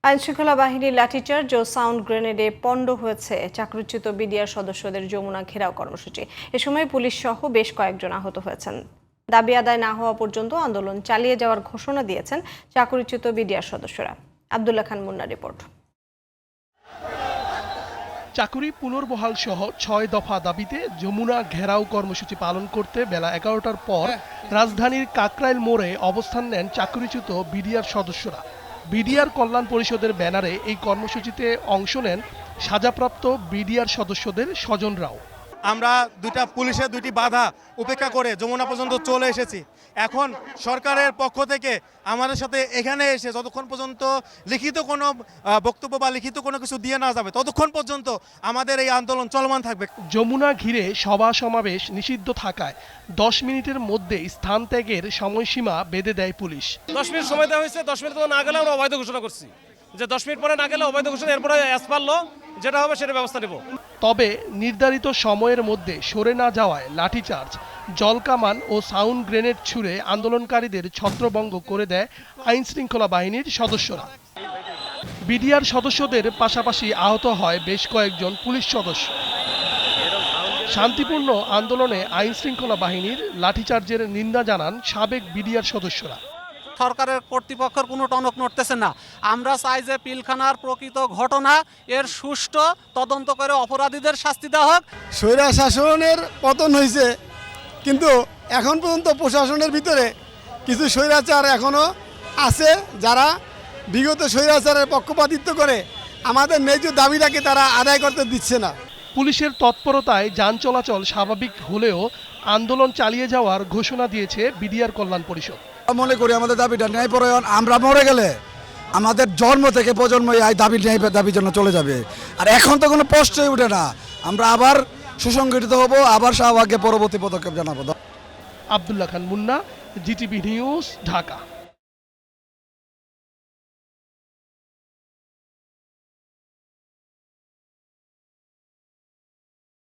আইনশৃঙ্খলা বাহিনীর লাঠিচার্জ ও সাউন্ড গ্রেনেডে পণ্ড হয়েছে চাকরিচ্যুত বিডিআর সদস্যদের যমুনা ঘেরাও কর্মসূচি। এ সময় পুলিশ সহ বেশ কয়েকজন আহত হয়েছেন। দাবি আদায় না হওয়া পর্যন্ত আন্দোলন চালিয়ে যাওয়ার ঘোষণা দিয়েছেন চাকরিচ্যুত বিডিআর সদস্যরা। আব্দুল্লাহ খান মুন্না রিপোর্ট। চাকুরি পুনর্বহাল সহ ৬ দফা দাবিতে যমুনা ঘেরাও কর্মসূচি পালন করতে বেলা ১১টার পর রাজধানীর কাকরাইল মোড়ে অবস্থান নেন চাকরিচ্যুত বিডিআর সদস্যরা। বিডিআর কল্যাণ পরিষদের ব্যানারে এই কর্মসূচিতে অংশ নেন সাজাপ্রাপ্ত বিডিআর সদস্যদের স্বজনরাও। আমরা পুলিশের দুটি বাধা উপেক্ষা করে যমুনা পর্যন্ত চলে এসেছি। এখন সরকারের পক্ষ থেকে আমাদের সাথে এখানে এসে যতক্ষণ পর্যন্ত লিখিত কোনো বক্তব্য বা লিখিত কোনো কিছু দিয়ে না যাবে ততক্ষণ পর্যন্ত আমাদের এই আন্দোলন চলমান থাকবে। যমুনা ঘিরে সভা সমাবেশ নিষিদ্ধ থাকায় ১০ মিনিটের মধ্যে স্থান ত্যাগের সময়সীমা বেঁধে দেয় পুলিশ। ১০ মিনিট সময় দেওয়া হয়েছে, 10 মিনিট না গেলে আমরা অবৈধ ঘোষণা করছি যে 10 মিনিট পরে না গেলে অবৈধ ঘোষণা, এরপরে অ্যাজ পারলো যেটা হবে সেটা ব্যবস্থা নেব। তবে নির্ধারিত সময়ের মধ্যে সরে না যাওয়ায় লাঠিচার্জ, জলকামান ও সাউন্ড গ্রেনেড ছুড়ে আন্দোলনকারীদের ছত্রভঙ্গ করে দেয় আইনশৃঙ্খলা বাহিনীর সদস্যরা। বিডিআর সদস্যদের পাশাপাশি আহত হয় বেশ কয়েকজন পুলিশ সদস্য। শান্তিপূর্ণ আন্দোলনে আইনশৃঙ্খলা বাহিনীর লাঠিচার্জের নিন্দা জানান সাবেক বিডিআর সদস্যরা। সরকারের কর্তৃপক্ষের কোনো টনক নড়তেছে না। আমরা চাই যে পিলখানার প্রকৃত ঘটনা এর সুষ্ঠু তদন্ত করে অপরাধীদের শাস্তি দেওয়া হোক। স্বৈরা শাসনের পতন হয়েছে, কিন্তু এখন পর্যন্ত প্রশাসনের ভিতরে কিছু স্বৈরাচার এখনও আছে যারা বিগত স্বৈরাচারের পক্ষপাতিত্ব করে আমাদের ন্যায্য দাবিটাকে তারা আদায় করতে দিচ্ছে না। পুলিশের তৎপরতায় যান চলাচল স্বাভাবিক হলেও আন্দোলন চালিয়ে যাওয়ার ঘোষণা দিয়েছে বিডিআর কল্যাণ পরিষদ। মনে করি আমাদের দাবিটা ন্যায়পরায়ণ। আমরা মরে গেলে আমাদের জন্ম থেকে প্রজন্ম এই দাবির জন্য চলে যাবে। আর এখন তো কোনো প্রশ্নই উঠে না। আমরা আবার সুসংগঠিত হব, আবার শাহবাগে পরবর্তী পদক্ষেপ জানাবো। আব্দুল্লাহ খান মুন্না, জিটিভি নিউজ, ঢাকা।